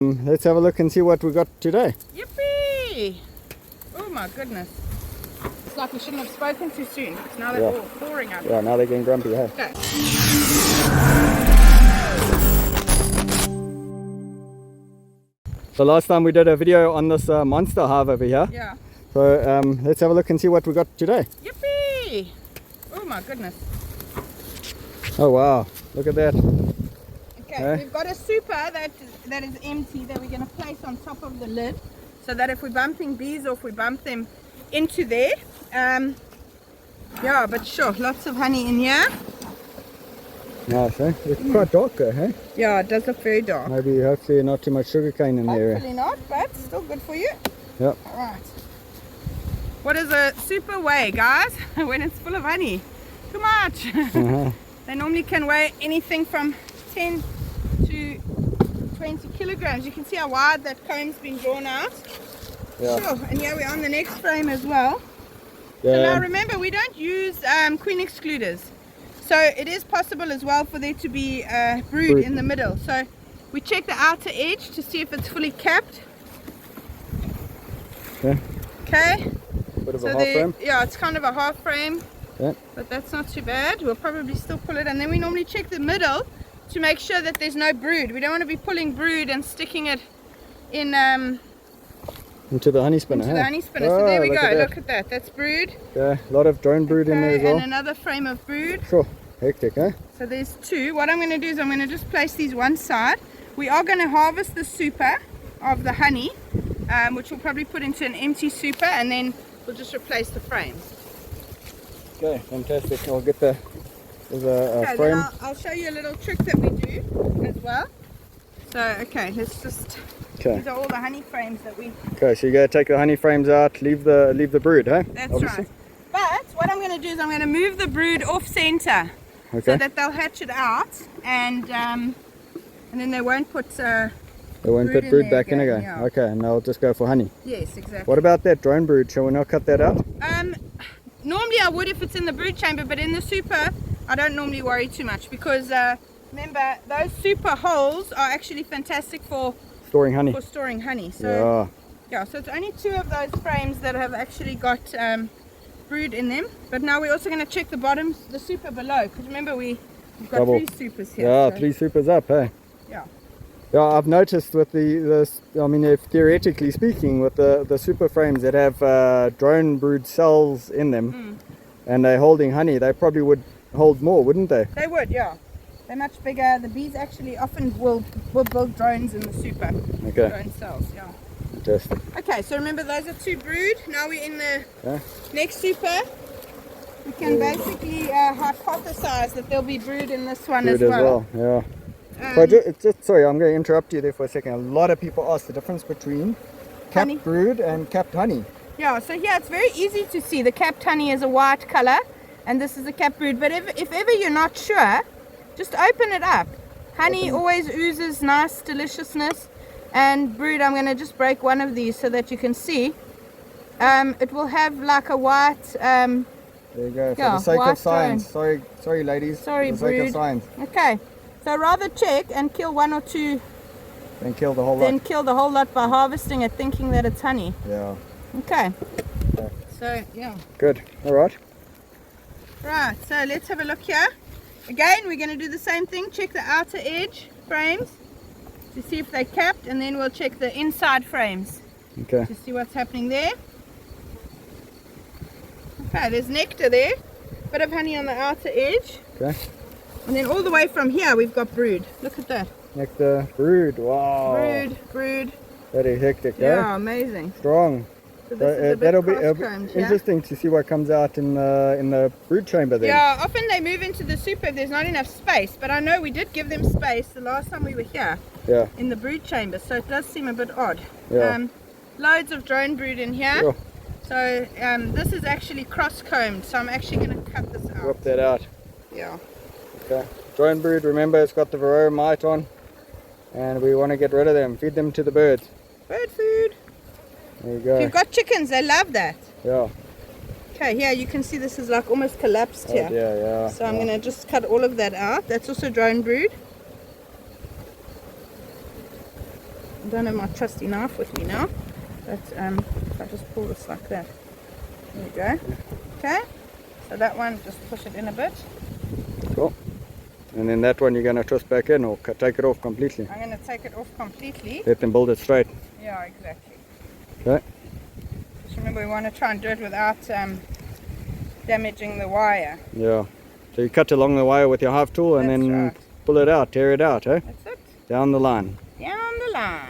Let's have a look and see what we got today. Yippee! Oh my goodness. It's like we shouldn't have spoken too soon. Now they're all pouring out. Yeah, now they're getting grumpy, hey? Okay. So last time we did a video on this monster hive over here. Yeah. So let's have a look and see what we got today. Yippee! Oh my goodness. Oh wow, look at that. Okay, we've got a super that is empty that we're going to place on top of the lid, so that if we're bumping bees or if we bump them into there, yeah, but sure, lots of honey in here. Nice, eh? It's quite dark, hey? Yeah, it does look very dark. Maybe hopefully not too much sugarcane in there. Hopefully not, but still good for you. Yep. Alright. What is a super weigh, guys? When it's full of honey? Too much. They normally can weigh anything from 10 to 20 kilograms. You can see how wide that comb's been drawn out. Yeah. Sure. And here we are on the next frame as well. Yeah. So now remember, we don't use queen excluders. So it is possible as well for there to be brood in the middle. So we check the outer edge to see if it's fully capped. Okay. Okay. Bit of a half frame. Yeah, it's kind of a half frame. Yeah. But that's not too bad. We'll probably still pull it, and then we normally check the middle to make sure that there's no brood. We don't want to be pulling brood and sticking it in into the honey spinner. the honey spinner. So there we go. Look at that. That's brood. Yeah, a lot of drone brood in there as well. And another frame of brood. Sure. Hectic, eh? So there's two. What I'm going to do is I'm going to just place these one side. We are going to harvest the super of the honey, which we'll probably put into an empty super, and then we'll just replace the frames. Okay, fantastic. I'll get there's a frame. Then I'll show you a little trick that we do as well. So, okay, let's just... Okay. These are all the honey frames that we... Okay, so you gotta take the honey frames out, leave the brood, huh? That's obviously. right. But what I'm going to do is I'm going to move the brood off center, so that they'll hatch it out, and then they won't put brood back in again. Yeah. Okay, and they'll just go for honey. Yes, exactly. What about that drone brood? Shall we not cut that out? Normally I would if it's in the brood chamber, but in the super I don't normally worry too much, because remember, those super holes are actually fantastic for storing honey. So yeah, so it's only two of those frames that have actually got brood in them. But now we're also going to check the bottom, the super below, because remember we've got three supers here. Yeah, so 3 supers up, hey? Yeah. Yeah, I've noticed with I mean, if theoretically speaking, with the super frames that have drone brood cells in them, and they're holding honey, they probably would hold more, wouldn't they? They would, yeah. They're much bigger. The bees actually often will build drones in the super. Okay. Drone cells, yeah. Fantastic. Okay, so remember those are two brood. Now we're in the next super. We can basically hypothesize that there'll be brood in this one as well. Yeah. So just sorry, I'm going to interrupt you there for a second. A lot of people ask the difference between capped brood and capped honey. Yeah, so here it's very easy to see. The capped honey is a white color, and this is a capped brood. But if ever you're not sure, just open it up. Honey always oozes nice deliciousness, and brood, I'm going to just break one of these so that you can see. It will have like a white... there you go, for the sake of science. Sorry ladies. Sorry, for the sake of science. Okay. So rather check and kill one or two, then kill the whole lot. Then kill the whole lot by harvesting it, thinking that it's honey. Yeah. Okay. So yeah. Good. All right. Right. So let's have a look here. Again, we're going to do the same thing. Check the outer edge frames to see if they're capped, and then we'll check the inside frames. Okay. To see what's happening there. Okay. There's nectar there. Bit of honey on the outer edge. Okay. And then all the way from here we've got brood. Look at that. Nectar, brood, wow. Brood. That is hectic, yeah, amazing. Strong. So this is that'll be interesting to see what comes out in the brood chamber then. Yeah, often they move into the super if there's not enough space, but I know we did give them space the last time we were here. Yeah. In the brood chamber, so it does seem a bit odd. Yeah. Loads of drone brood in here. Yeah. So this is actually cross-combed, so I'm actually going to cut this out. Rip that out. Yeah. Okay. Drone brood, remember it's got the varroa mite on, and we want to get rid of them. Feed them to the birds. Bird food. There you go. If you've got chickens, they love that. Yeah. Okay, here you can see this is like almost collapsed here. Yeah. So I'm going to just cut all of that out. That's also drone brood. don't have my trusty knife with me now, but if I just pull this like that, there we go. Okay, so that one, just push it in a bit. Cool. And then that one you're going to twist back in or take it off completely? I'm going to take it off completely. Let them build it straight. Yeah, exactly. Okay. Just remember, we want to try and do it without damaging the wire. Yeah. So you cut along the wire with your Hive tool and That's then right. pull it out, tear it out, eh? That's it. Down the line. Down the line.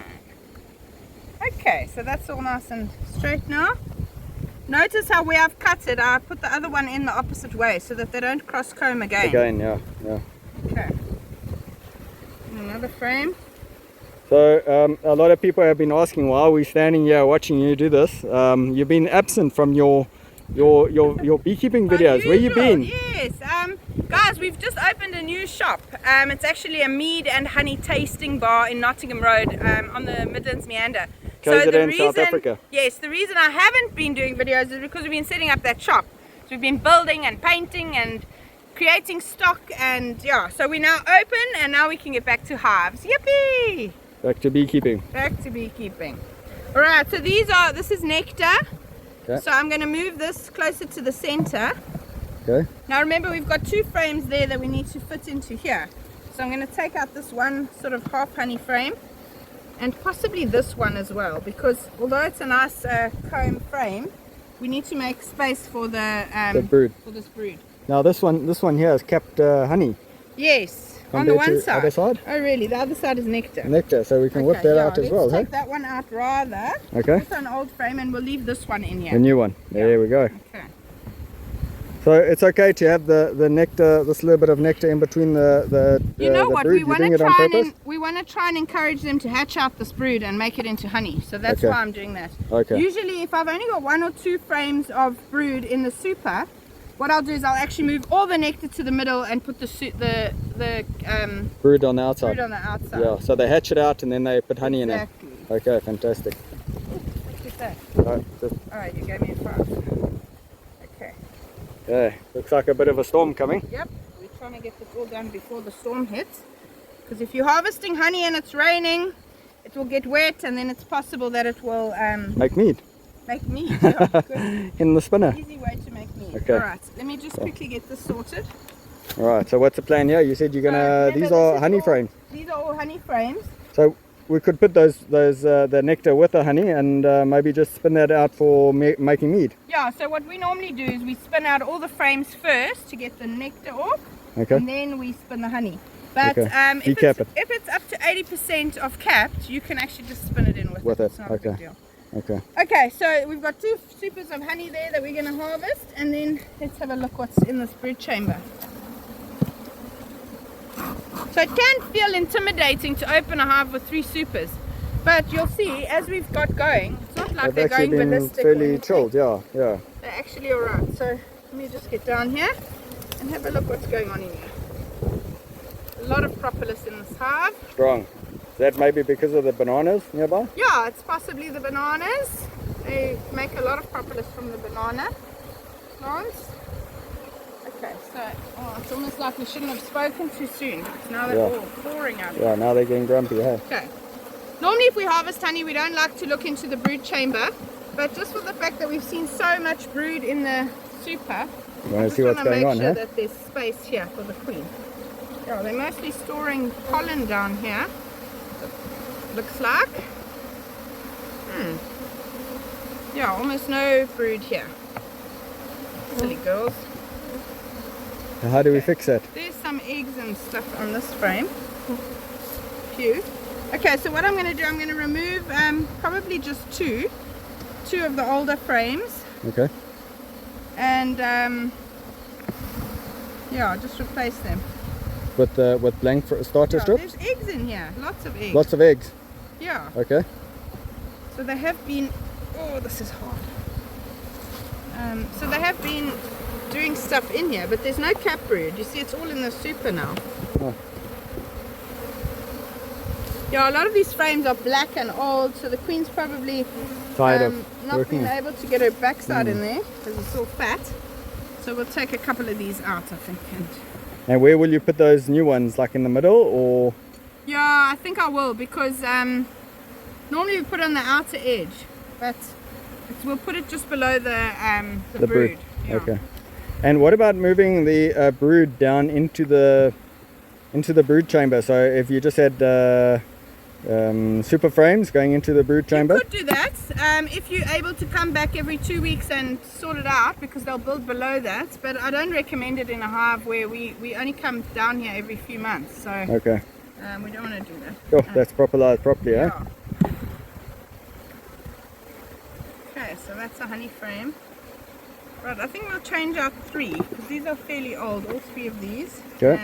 Okay, so that's all nice and straight now. Notice how where I've cut it, I put the other one in the opposite way so that they don't cross comb again. Again, yeah, yeah. Okay. And another frame. So a lot of people have been asking why are we standing here watching you do this. You've been absent from your beekeeping videos. Where you been? Yes, guys, we've just opened a new shop. It's actually a mead and honey tasting bar in Nottingham Road on the Midlands Meander. KZN, South Africa. Yes, the reason I haven't been doing videos is because we've been setting up that shop. So we've been building and painting and creating stock, and yeah, so we're now open and now we can get back to hives. Yippee! Back to beekeeping. Back to beekeeping. Alright, so this is nectar. Okay. So I'm going to move this closer to the center. Okay. Now remember, we've got two frames there that we need to fit into here. So I'm going to take out this one sort of half honey frame and possibly this one as well, because although it's a nice comb frame, we need to make space for the brood. For this brood. Now this one here is capped honey. Yes, on the one side. Other side? Oh really? The other side is nectar. Nectar, so we can whip that out as well. Let's take hey? that one out rather. Okay. Put an old frame and we'll leave this one in here. The new one. Yeah. There we go. Okay. So it's okay to have the nectar, this little bit of nectar in between the You know the what? brood. We want to try and encourage them to hatch out this brood and make it into honey. So that's Okay. why I'm doing that. Okay. Usually, if I've only got 1 or 2 frames of brood in the super, what I'll do is I'll actually move all the nectar to the middle and put the brood on the outside. brood on the outside. Yeah. So they hatch it out and then they put honey Exactly. in it. Okay. Fantastic. Look at that. Right, just, Alright, you gave me a 5. Okay. yeah. Looks like a bit of a storm coming. Yep. We're trying to get this all done before the storm hits. Because if you're harvesting honey and it's raining, it will get wet and then it's possible that it will Make mead. make mead. Yeah, good. In the spinner. Easy way to make mead. Okay. Alright, let me just quickly get this sorted. All right. So what's the plan here? You said you're gonna. Remember, These this are is honey all- frames. These are all honey frames. So we could put the nectar with the honey and maybe just spin that out for making mead. Yeah, so what we normally do is we spin out all the frames first to get the nectar off, Okay. and then we spin the honey. But Okay. if, Decap it. if it's up to 80% of capped, you can actually just spin it in with it. It's not a big Okay. deal. Okay. Okay, so we've got 2 supers of honey there that we're going to harvest, and then let's have a look what's in this brood chamber. So it can feel intimidating to open a hive with 3 supers, but you'll see as we've got going, it's not like They've they're actually going been ballistic. or fairly anything. chilled. Yeah. Yeah. They're actually alright. So let me just get down here and have a look what's going on in here. A lot of propolis in this hive. Strong. Is that maybe because of the bananas nearby? Yeah, it's possibly the bananas. They make a lot of propolis from the banana plants. Okay, so it's almost like we shouldn't have spoken too soon. Now they're Yeah. all pouring out. Yeah. Now they're getting grumpy. Hey. Okay. Normally if we harvest honey, we don't like to look into the brood chamber, but just for the fact that we've seen so much brood in the super, You want to see what's going on, make sure huh? that there's space here for the queen. Yeah, they're mostly storing pollen down here. Looks like. Yeah, almost no brood here. Silly girls. How do we fix that? There's some eggs and stuff on this frame. Few. Okay, so what I'm going to do, I'm going to remove probably just two of the older frames, Okay. and yeah, just replace them. With blank starter Yeah, strips? there's eggs in here, lots of eggs. Lots of eggs. Yeah, Okay. so they have been. Oh, this is hard. So they have been doing stuff in here, but there's no cap brood. You see, it's all in the super now. Oh. Yeah, a lot of these frames are black and old, so the queen's probably Tired of not working. being able to get her backside in there because it's all fat. So we'll take a couple of these out, I think. And where will you put those new ones? Like in the middle or? Yeah, I think I will, because Normally we put it on the outer edge, but we'll put it just below the brood. Yeah. Okay. And what about moving the brood down into the brood chamber? So if you just had super frames going into the brood chamber? You could do that if you're able to come back every 2 weeks and sort it out, because they'll build below that. But I don't recommend it in a hive where we only come down here every few months. So okay. we don't want to do that. Oh, that's properly, Yeah. eh? Okay, so that's a honey frame. Right, I think we'll change out 3 because these are fairly old, all 3 of these. Okay.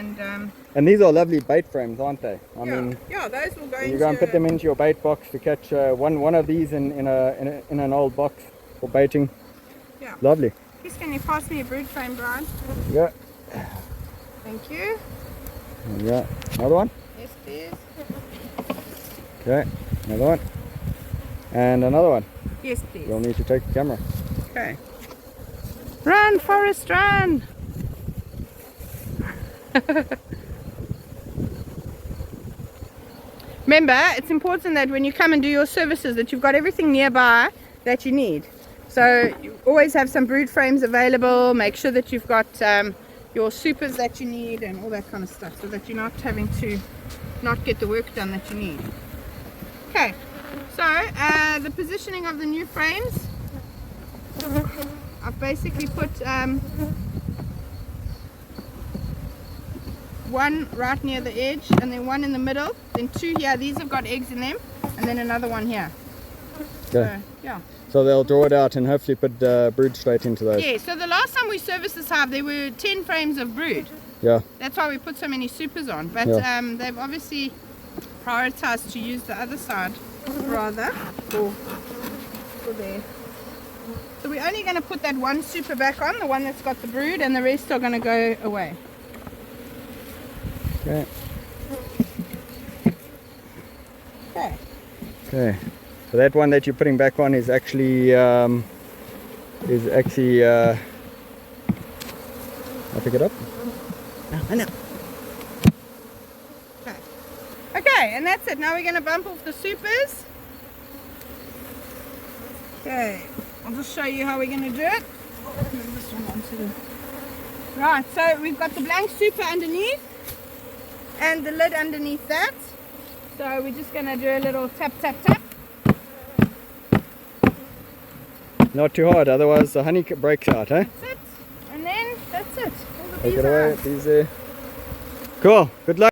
And these are lovely bait frames, aren't they? I mean, yeah, those will go you into... go and put them into your bait box to catch one of these in an old box for baiting. Yeah. Lovely. Please, can you pass me a brood frame, Brian? Yeah. Thank you. Yeah. Another one. Yes, please. Okay. Another one. And another one. Yes, please. You'll need to take the camera. Okay. Run, Forrest, run! Remember, it's important that when you come and do your services that you've got everything nearby that you need. So you always have some brood frames available. Make sure that you've got your supers that you need and all that kind of stuff, so that you're not having to not get the work done that you need. Okay, so the positioning of the new frames, I've basically put one right near the edge, and then one in the middle, then 2 here. These have got eggs in them, and then another one here. Okay. So, yeah. So they'll draw it out and hopefully put brood straight into those. Yeah, so the last time we serviced this hive, there were 10 frames of brood. Yeah. That's why we put so many supers on. But Yeah. they've obviously prioritized to use the other side rather for there. So we're only going to put that one super back on, the one that's got the brood, and the rest are going to go away. Okay. Okay. Okay. So that one that you're putting back on is actually I'll pick it up. I know. Okay. Okay, and that's it. Now we're going to bump off the supers. Okay. I'll just show you how we're going to do it. Move this one onto the... Right, so we've got the blank super underneath and the lid underneath that. So we're just going to do a little tap, tap, tap. Not too hard, otherwise the honey breaks out, eh? That's it. And then that's it. All the Take bees it are away, out. these there. Cool, good luck.